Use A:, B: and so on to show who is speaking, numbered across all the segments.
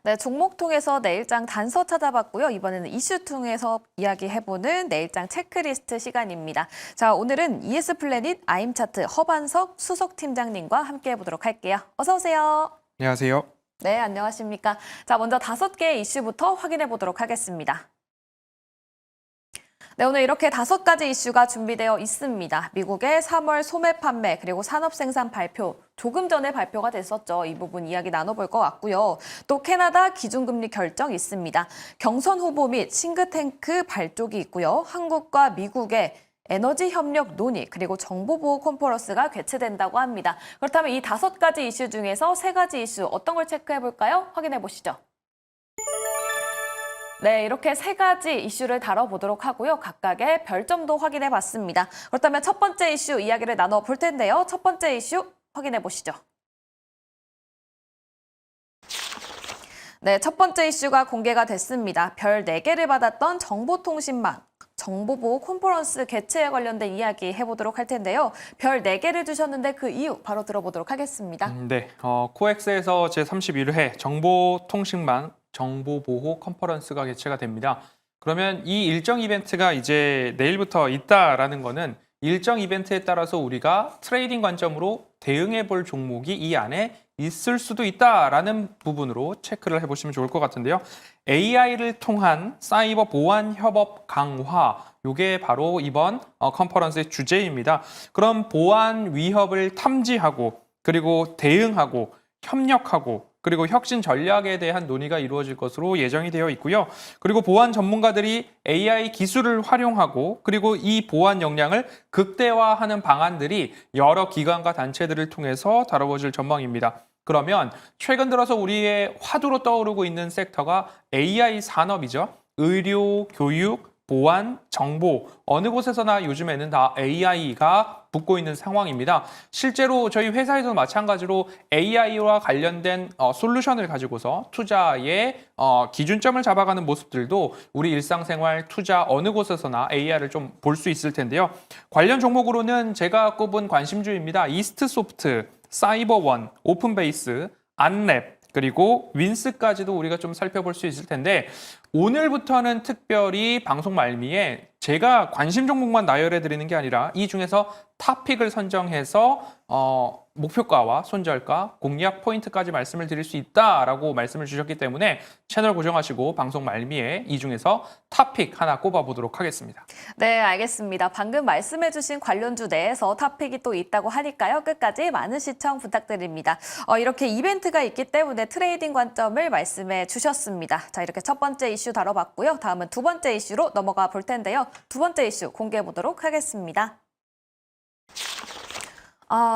A: 네, 종목 통해서 내일장 단서 찾아봤고요. 이번에는 이슈 통해서 이야기해보는 내일장 체크리스트 시간입니다. 자, 오늘은 ES 플래닛 아임차트 허반석 수석 팀장님과 함께 해보도록 할게요. 어서 오세요.
B: 안녕하세요.
A: 네, 안녕하십니까. 자, 먼저 5개의 이슈부터 확인해 보도록 하겠습니다. 네, 오늘 이렇게 5가지 이슈가 준비되어 있습니다. 미국의 3월 소매 판매 그리고 산업 생산 발표 조금 전에 발표가 됐었죠. 이 부분 이야기 나눠볼 것 같고요. 또 캐나다 기준금리 결정 있습니다. 경선 후보 및 싱크탱크 발족이 있고요. 한국과 미국의 에너지 협력 논의 그리고 정보보호 컨퍼런스가 개최된다고 합니다. 그렇다면 이 5가지 이슈 중에서 3가지 이슈 어떤 걸 체크해 볼까요? 확인해 보시죠. 네, 이렇게 3가지 이슈를 다뤄보도록 하고요. 각각의 별점도 확인해 봤습니다. 그렇다면 첫 번째 이슈 이야기를 나눠볼 텐데요. 첫 번째 이슈 확인해 보시죠. 네, 첫 번째 이슈가 공개가 됐습니다. 별 4개를 받았던 정보통신망 정보보호 컨퍼런스 개최에 관련된 이야기 해보도록 할 텐데요. 별 4개를 주셨는데 그 이유 바로 들어보도록 하겠습니다.
B: 네, 코엑스에서 제31회 정보통신망 정보보호 컨퍼런스가 개최가 됩니다. 그러면 이 일정 이벤트가 이제 내일부터 있다라는 거는 일정 이벤트에 따라서 우리가 트레이딩 관점으로 대응해 볼 종목이 이 안에 있을 수도 있다라는 부분으로 체크를 해보시면 좋을 것 같은데요. AI를 통한 사이버 보안 협업 강화, 이게 바로 이번 컨퍼런스의 주제입니다. 그럼 보안 위협을 탐지하고 그리고 대응하고 협력하고 그리고 혁신 전략에 대한 논의가 이루어질 것으로 예정이 되어 있고요. 그리고 보안 전문가들이 AI 기술을 활용하고 그리고 이 보안 역량을 극대화하는 방안들이 여러 기관과 단체들을 통해서 다뤄질 전망입니다. 그러면 최근 들어서 우리의 화두로 떠오르고 있는 섹터가 AI 산업이죠. 의료, 교육, 보안, 정보, 어느 곳에서나 요즘에는 다 AI가 붙고 있는 상황입니다. 실제로 저희 회사에서도 마찬가지로 AI와 관련된 솔루션을 가지고서 투자의 기준점을 잡아가는 모습들도 우리 일상생활 투자 어느 곳에서나 AI를 좀 볼 수 있을 텐데요. 관련 종목으로는 제가 꼽은 관심주입니다. 이스트소프트, 사이버원, 오픈베이스, 안랩, 그리고 윈스까지도 우리가 좀 살펴볼 수 있을 텐데 오늘부터는 특별히 방송 말미에 제가 관심 종목만 나열해 드리는 게 아니라 이 중에서 탑픽을 선정해서 목표가와 손절가, 공략 포인트까지 말씀을 드릴 수 있다라고 말씀을 주셨기 때문에 채널 고정하시고 방송 말미에 이 중에서 탑픽 하나 꼽아보도록 하겠습니다.
A: 네, 알겠습니다. 방금 말씀해주신 관련주 내에서 탑픽이 또 있다고 하니까요. 끝까지 많은 시청 부탁드립니다. 이렇게 이벤트가 있기 때문에 트레이딩 관점을 말씀해 주셨습니다. 자, 이렇게 첫 번째 이슈 다뤄봤고요. 다음은 두 번째 이슈로 넘어가 볼 텐데요. 두 번째 이슈 공개해 보도록 하겠습니다.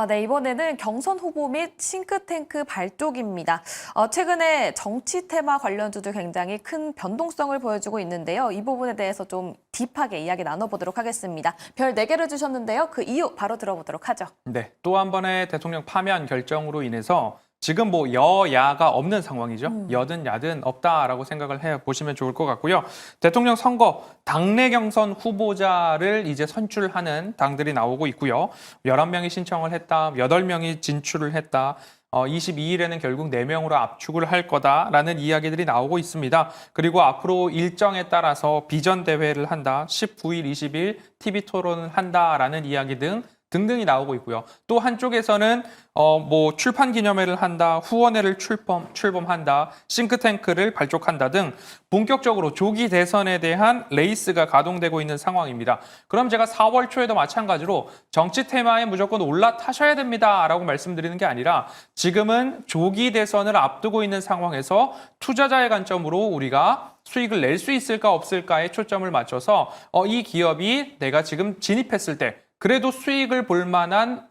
A: 네, 이번에는 경선 후보 및 싱크탱크 발족입니다. 최근에 정치 테마 관련주도 굉장히 큰 변동성을 보여주고 있는데요. 이 부분에 대해서 좀 딥하게 이야기 나눠보도록 하겠습니다. 별 4개를 주셨는데요. 그 이유 바로 들어보도록 하죠.
B: 네, 또 한 번의 대통령 파면 결정으로 인해서 지금 뭐 여야가 없는 상황이죠. 여든 야든 없다라고 생각을 해보시면 좋을 것 같고요. 대통령 선거 당내 경선 후보자를 이제 선출하는 당들이 나오고 있고요. 11명이 신청을 했다. 8명이 진출을 했다. 22일에는 결국 4명으로 압축을 할 거다라는 이야기들이 나오고 있습니다. 그리고 앞으로 일정에 따라서 비전 대회를 한다. 19일, 20일 TV 토론을 한다라는 이야기 등등이 나오고 있고요. 또 한쪽에서는 뭐 출판 기념회를 한다, 후원회를 출범한다, 싱크탱크를 발족한다 등 본격적으로 조기 대선에 대한 레이스가 가동되고 있는 상황입니다. 그럼 제가 4월 초에도 마찬가지로 정치 테마에 무조건 올라타셔야 됩니다라고 말씀드리는 게 아니라 지금은 조기 대선을 앞두고 있는 상황에서 투자자의 관점으로 우리가 수익을 낼 수 있을까 없을까에 초점을 맞춰서 이 기업이 내가 지금 진입했을 때 그래도 수익을 볼 만한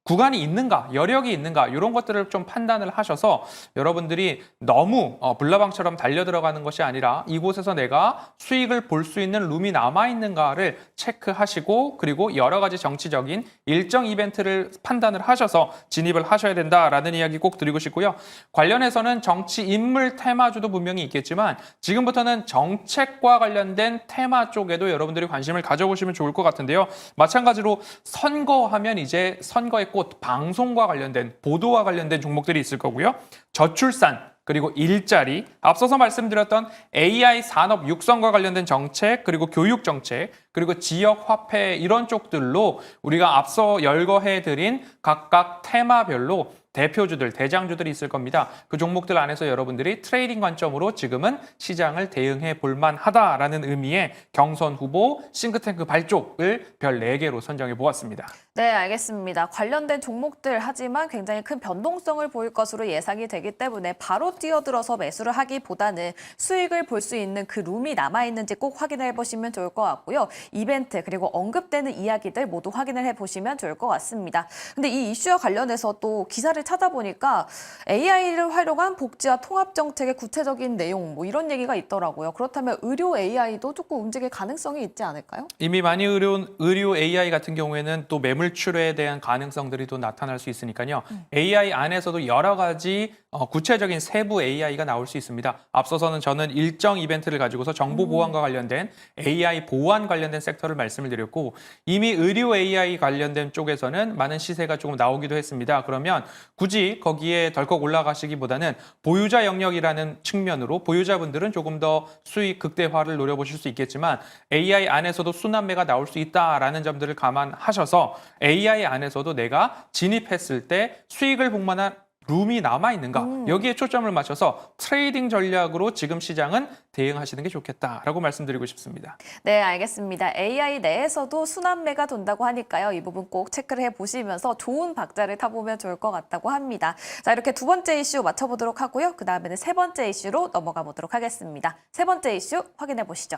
B: 구간이 있는가, 여력이 있는가 이런 것들을 좀 판단을 하셔서 여러분들이 너무 불나방처럼 달려 들어가는 것이 아니라 이곳에서 내가 수익을 볼 수 있는 룸이 남아있는가를 체크하시고 그리고 여러 가지 정치적인 일정 이벤트를 판단을 하셔서 진입을 하셔야 된다라는 이야기 꼭 드리고 싶고요. 관련해서는 정치 인물 테마주도 분명히 있겠지만 지금부터는 정책과 관련된 테마 쪽에도 여러분들이 관심을 가져보시면 좋을 것 같은데요. 마찬가지로 선거하면 이제 선거의 꽃, 방송과 관련된 보도와 관련된 종목들이 있을 거고요. 저출산, 그리고 일자리, 앞서서 말씀드렸던 AI 산업 육성과 관련된 정책, 그리고 교육 정책, 그리고 지역 화폐 이런 쪽들로 우리가 앞서 열거해드린 각각 테마별로 대표주들, 대장주들이 있을 겁니다. 그 종목들 안에서 여러분들이 트레이딩 관점으로 지금은 시장을 대응해 볼 만하다라는 의미의 경선 후보, 싱크탱크 발족을 별 4개로 선정해 보았습니다.
A: 네, 알겠습니다. 관련된 종목들 하지만 굉장히 큰 변동성을 보일 것으로 예상이 되기 때문에 바로 뛰어들어서 매수를 하기보다는 수익을 볼 수 있는 그 룸이 남아있는지 꼭 확인해 보시면 좋을 것 같고요. 이벤트 그리고 언급되는 이야기들 모두 확인을 해보시면 좋을 것 같습니다. 근데 이 이슈와 관련해서 또 기사를 찾아보니까 AI를 활용한 복지와 통합 정책의 구체적인 내용 뭐 이런 얘기가 있더라고요. 그렇다면 의료 AI도 조금 움직일 가능성이 있지 않을까요?
B: 이미 많이 의료 AI 같은 경우에는 또 매물출회에 대한 가능성들이 또 나타날 수 있으니까요. AI 안에서도 여러 가지 구체적인 세부 AI가 나올 수 있습니다. 앞서서는 저는 일정 이벤트를 가지고서 정보 보안과 관련된 AI 보안 관련된 섹터를 말씀을 드렸고 이미 의료 AI 관련된 쪽에서는 많은 시세가 조금 나오기도 했습니다. 그러면 굳이 거기에 덜컥 올라가시기보다는 보유자 영역이라는 측면으로 보유자분들은 조금 더 수익 극대화를 노려보실 수 있겠지만 AI 안에서도 순환매가 나올 수 있다라는 점들을 감안하셔서 AI 안에서도 내가 진입했을 때 수익을 볼 만한 룸이 남아있는가 여기에 초점을 맞춰서 트레이딩 전략으로 지금 시장은 대응하시는 게 좋겠다라고 말씀드리고 싶습니다.
A: 네, 알겠습니다. AI 내에서도 순환매가 돈다고 하니까요. 이 부분 꼭 체크를 해보시면서 좋은 박자를 타보면 좋을 것 같다고 합니다. 자, 이렇게 두 번째 이슈 맞춰보도록 하고요. 그 다음에는 세 번째 이슈로 넘어가 보도록 하겠습니다. 세 번째 이슈 확인해 보시죠.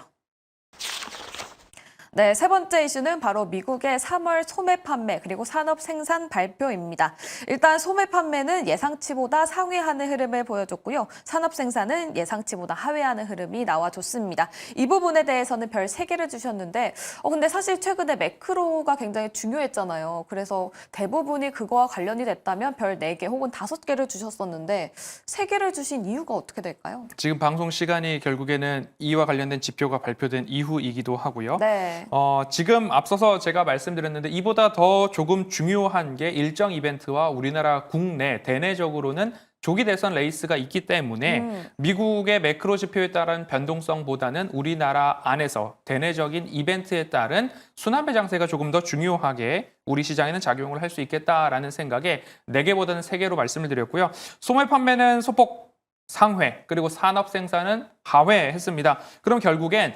A: 네, 세 번째 이슈는 바로 미국의 3월 소매 판매 그리고 산업 생산 발표입니다. 일단 소매 판매는 예상치보다 상회하는 흐름을 보여줬고요. 산업 생산은 예상치보다 하회하는 흐름이 나와줬습니다. 이 부분에 대해서는 별 3개를 주셨는데 근데 사실 최근에 매크로가 굉장히 중요했잖아요. 그래서 대부분이 그거와 관련이 됐다면 별 4개 혹은 5개를 주셨었는데 3개를 주신 이유가 어떻게 될까요?
B: 지금 방송 시간이 결국에는 이와 관련된 지표가 발표된 이후이기도 하고요.
A: 네.
B: 지금 앞서서 제가 말씀드렸는데 이보다 더 조금 중요한 게 일정 이벤트와 우리나라 국내 대내적으로는 조기 대선 레이스가 있기 때문에 미국의 매크로 지표에 따른 변동성보다는 우리나라 안에서 대내적인 이벤트에 따른 순환매 장세가 조금 더 중요하게 우리 시장에는 작용을 할 수 있겠다라는 생각에 4개보다는 3개로 말씀을 드렸고요. 소매 판매는 소폭 상회 그리고 산업 생산은 하회했습니다. 그럼 결국엔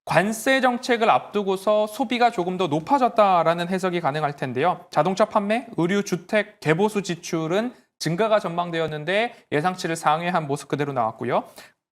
B: 관세 정책을 앞두고서 소비가 조금 더 높아졌다라는 해석이 가능할 텐데요. 자동차 판매, 의류, 주택, 개보수 지출은 증가가 전망되었는데 예상치를 상회한 모습 그대로 나왔고요.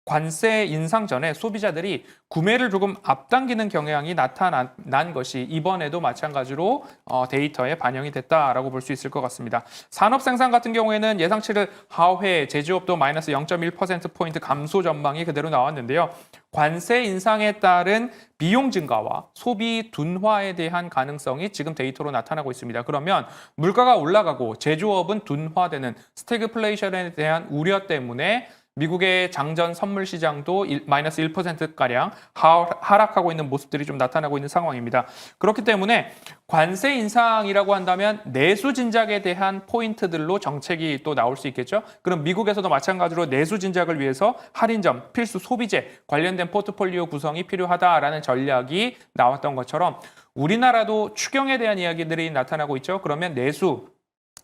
B: 관세 인상 전에 소비자들이 구매를 조금 앞당기는 경향이 나타난 것이 이번에도 마찬가지로 데이터에 반영이 됐다라고 볼 수 있을 것 같습니다. 산업 생산 같은 경우에는 예상치를 하회, 제조업도 마이너스 0.1%포인트 감소 전망이 그대로 나왔는데요. 관세 인상에 따른 비용 증가와 소비 둔화에 대한 가능성이 지금 데이터로 나타나고 있습니다. 그러면 물가가 올라가고 제조업은 둔화되는 스태그플레이션에 대한 우려 때문에 미국의 장전 선물 시장도 마이너스 1%가량 하락하고 있는 모습들이 좀 나타나고 있는 상황입니다. 그렇기 때문에 관세 인상이라고 한다면 내수 진작에 대한 포인트들로 정책이 또 나올 수 있겠죠. 그럼 미국에서도 마찬가지로 내수 진작을 위해서 할인점, 필수 소비재 관련된 포트폴리오 구성이 필요하다라는 전략이 나왔던 것처럼 우리나라도 추경에 대한 이야기들이 나타나고 있죠. 그러면 내수,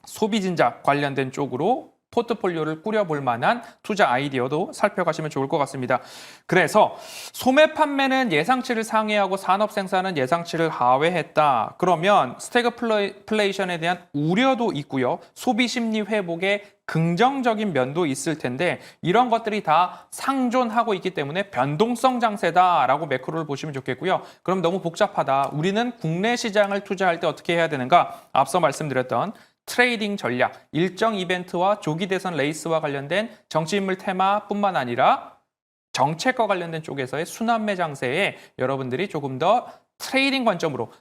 B: 소비 진작 관련된 쪽으로 포트폴리오를 꾸려볼 만한 투자 아이디어도 살펴가시면 좋을 것 같습니다. 그래서 소매 판매는 예상치를 상회하고 산업 생산은 예상치를 하회했다. 그러면 스태그플레이션에 대한 우려도 있고요. 소비 심리 회복에 긍정적인 면도 있을 텐데 이런 것들이 다 상존하고 있기 때문에 변동성 장세다라고 매크로를 보시면 좋겠고요. 그럼 너무 복잡하다. 우리는 국내 시장을 투자할 때 어떻게 해야 되는가? 앞서 말씀드렸던 트레이딩 전략, 일정 이벤트와 조기 대선 레이스와 관련된 정치인물 테마뿐만 아니라 정책과 관련된 쪽에서의 순환매 장세에 여러분들이 조금 더 트레이딩 관점으로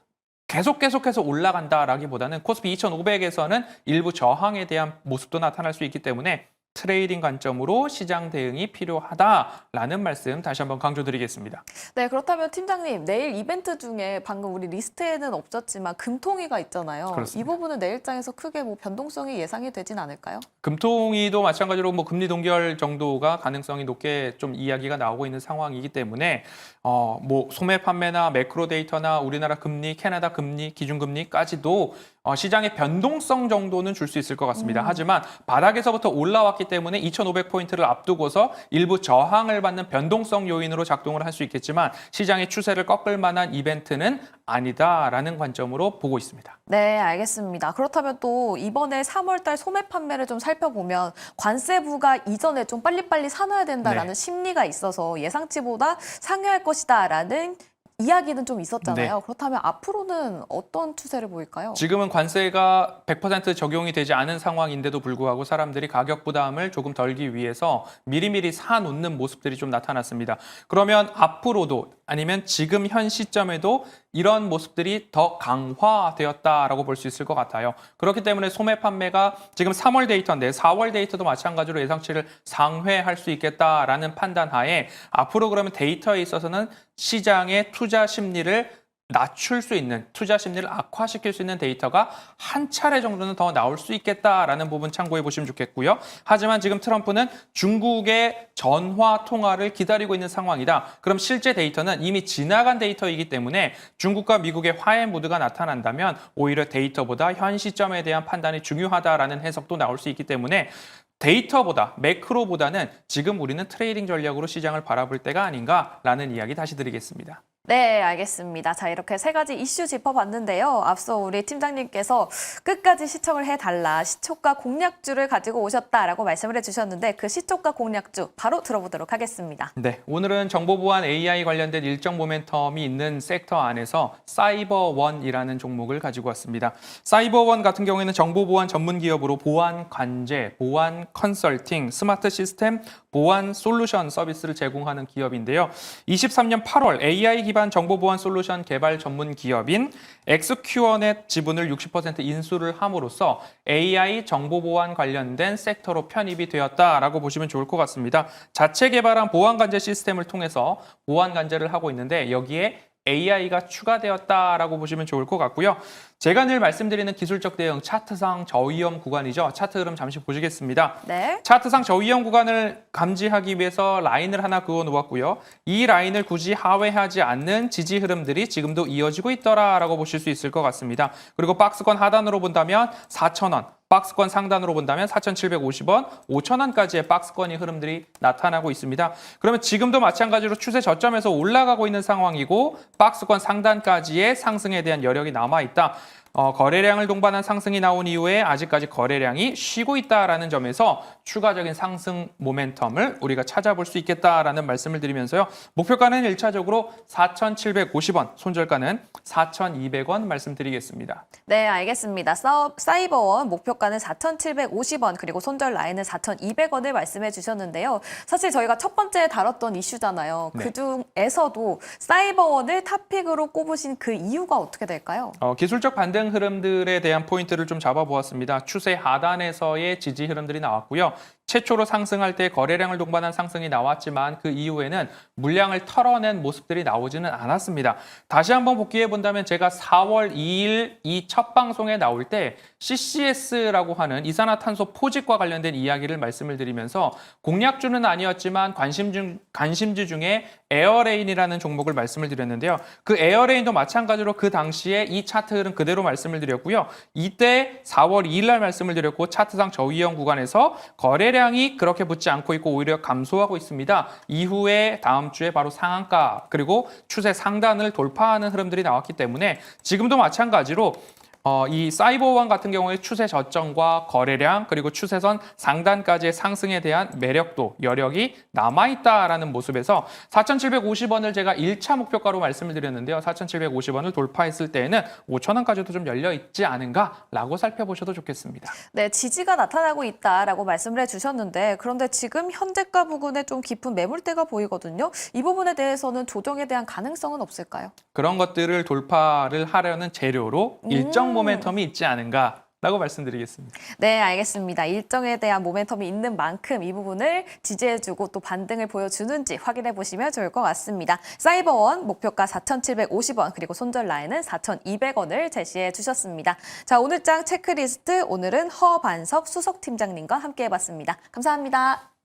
B: 계속해서 올라간다라기보다는 코스피 2500에서는 일부 저항에 대한 모습도 나타날 수 있기 때문에 트레이딩 관점으로 시장 대응이 필요하다라는 말씀 다시 한번 강조드리겠습니다.
A: 네, 그렇다면 팀장님, 내일 이벤트 중에 방금 우리 리스트에는 없었지만 금통위가 있잖아요.
B: 그렇습니다.
A: 이 부분은 내일장에서 크게 뭐 변동성이 예상이 되진 않을까요?
B: 금통위도 마찬가지로 뭐 금리 동결 정도가 가능성이 높게 좀 이야기가 나오고 있는 상황이기 때문에 뭐 소매 판매나 매크로 데이터나 우리나라 금리, 캐나다 금리, 기준금리까지도 시장의 변동성 정도는 줄 수 있을 것 같습니다. 하지만 바닥에서부터 올라왔기 때문에 2,500포인트를 앞두고서 일부 저항을 받는 변동성 요인으로 작동을 할 수 있겠지만 시장의 추세를 꺾을 만한 이벤트는 아니다라는 관점으로 보고 있습니다.
A: 네, 알겠습니다. 그렇다면 또 이번에 3월달 소매 판매를 좀 살펴보면 관세부가 이전에 좀 빨리빨리 사놔야 된다라는
B: 네.
A: 심리가 있어서 예상치보다 상회할 것이다라는 이야기는 좀 있었잖아요.
B: 네.
A: 그렇다면 앞으로는 어떤 추세를 보일까요?
B: 지금은 관세가 100% 적용이 되지 않은 상황인데도 불구하고 사람들이 가격 부담을 조금 덜기 위해서 미리미리 사놓는 모습들이 좀 나타났습니다. 그러면 앞으로도 아니면 지금 현 시점에도 이런 모습들이 더 강화되었다라고 볼 수 있을 것 같아요. 그렇기 때문에 소매 판매가 지금 3월 데이터인데 4월 데이터도 마찬가지로 예상치를 상회할 수 있겠다라는 판단 하에 앞으로 그러면 데이터에 있어서는 시장의 투자 심리를 낮출 수 있는, 투자 심리를 악화시킬 수 있는 데이터가 한 차례 정도는 더 나올 수 있겠다라는 부분 참고해 보시면 좋겠고요. 하지만 지금 트럼프는 중국의 전화 통화를 기다리고 있는 상황이다. 그럼 실제 데이터는 이미 지나간 데이터이기 때문에 중국과 미국의 화해 무드가 나타난다면 오히려 데이터보다 현 시점에 대한 판단이 중요하다라는 해석도 나올 수 있기 때문에 데이터보다, 매크로보다는 지금 우리는 트레이딩 전략으로 시장을 바라볼 때가 아닌가라는 이야기 다시 드리겠습니다.
A: 네, 알겠습니다. 자, 이렇게 세 가지 이슈 짚어봤는데요. 앞서 우리 팀장님께서 끝까지 시청을 해달라, 시초가 공략주를 가지고 오셨다라고 말씀을 해주셨는데 그 시초가 공략주 바로 들어보도록 하겠습니다.
B: 네, 오늘은 정보보안 AI 관련된 일정 모멘텀이 있는 섹터 안에서 사이버원이라는 종목을 가지고 왔습니다. 사이버원 같은 경우에는 정보보안 전문 기업으로 보안 관제, 보안 컨설팅, 스마트 시스템, 보안 솔루션 서비스를 제공하는 기업인데요. 23년 8월 AI 기반 정보보안 솔루션 개발 전문 기업인 엑스큐어넷 지분을 60% 인수를 함으로써 AI 정보보안 관련된 섹터로 편입이 되었다라고 보시면 좋을 것 같습니다. 자체 개발한 보안 관제 시스템을 통해서 보안 관제를 하고 있는데 여기에 AI가 추가되었다라고 보시면 좋을 것 같고요. 제가 늘 말씀드리는 기술적 대응, 차트상 저위험 구간이죠. 차트 흐름 잠시 보시겠습니다.
A: 네.
B: 차트상 저위험 구간을 감지하기 위해서 라인을 하나 그어 놓았고요. 이 라인을 굳이 하회하지 않는 지지 흐름들이 지금도 이어지고 있더라라고 보실 수 있을 것 같습니다. 그리고 박스권 하단으로 본다면 4,000원, 박스권 상단으로 본다면 4,750원, 5,000원까지의 박스권의 흐름들이 나타나고 있습니다. 그러면 지금도 마찬가지로 추세 저점에서 올라가고 있는 상황이고 박스권 상단까지의 상승에 대한 여력이 남아있다. 거래량을 동반한 상승이 나온 이후에 아직까지 거래량이 쉬고 있다라는 점에서 추가적인 상승 모멘텀을 우리가 찾아볼 수 있겠다라는 말씀을 드리면서요. 목표가는 1차적으로 4,750원, 손절가는 4,200원 말씀드리겠습니다.
A: 네, 알겠습니다. 사이버원 목표가는 4,750원 그리고 손절 라인은 4,200원을 말씀해 주셨는데요. 사실 저희가 첫 번째 다뤘던 이슈잖아요.
B: 네.
A: 그중에서도 사이버원을 탑픽으로 꼽으신 그 이유가 어떻게 될까요?
B: 기술적 반등 흐름들에 대한 포인트를 좀 잡아보았습니다. 추세 하단에서의 지지 흐름들이 나왔고요. 최초로 상승할 때 거래량을 동반한 상승이 나왔지만 그 이후에는 물량을 털어낸 모습들이 나오지는 않았습니다. 다시 한번 복귀해 본다면 제가 4월 2일 이 첫 방송에 나올 때 CCS라고 하는 이산화탄소 포집과 관련된 이야기를 말씀을 드리면서 공략주는 아니었지만 관심주 중에 에어레인이라는 종목을 말씀을 드렸는데요. 그 에어레인도 마찬가지로 그 당시에 이 차트 흐름 그대로 말씀을 드렸고요. 이때 4월 2일 날 말씀을 드렸고 차트상 저위험 구간에서 거래량이 그렇게 붙지 않고 있고 오히려 감소하고 있습니다. 이후에 다음 주에 바로 상한가 그리고 추세 상단을 돌파하는 흐름들이 나왔기 때문에 지금도 마찬가지로 이 사이버원 같은 경우에 추세 저점과 거래량 그리고 추세선 상단까지의 상승에 대한 매력도 여력이 남아있다라는 모습에서 4,750원을 제가 1차 목표가로 말씀을 드렸는데요. 4,750원을 돌파했을 때에는 5,000원까지도 좀 열려있지 않은가라고 살펴보셔도 좋겠습니다.
A: 네, 지지가 나타나고 있다라고 말씀을 해주셨는데 그런데 지금 현재가 부근에 좀 깊은 매물대가 보이거든요. 이 부분에 대해서는 조정에 대한 가능성은 없을까요?
B: 그런 것들을 돌파를 하려는 재료로 일정 모멘텀이 있지 않은가 라고 말씀드리겠습니다.
A: 네, 알겠습니다. 일정에 대한 모멘텀이 있는 만큼 이 부분을 지지해주고 또 반등을 보여주는지 확인해 보시면 좋을 것 같습니다. 사이버원 목표가 4,750원 그리고 손절 라인은 4,200원을 제시해 주셨습니다. 자, 오늘 장 체크리스트 오늘은 허반석 수석팀장님과 함께 해봤습니다. 감사합니다.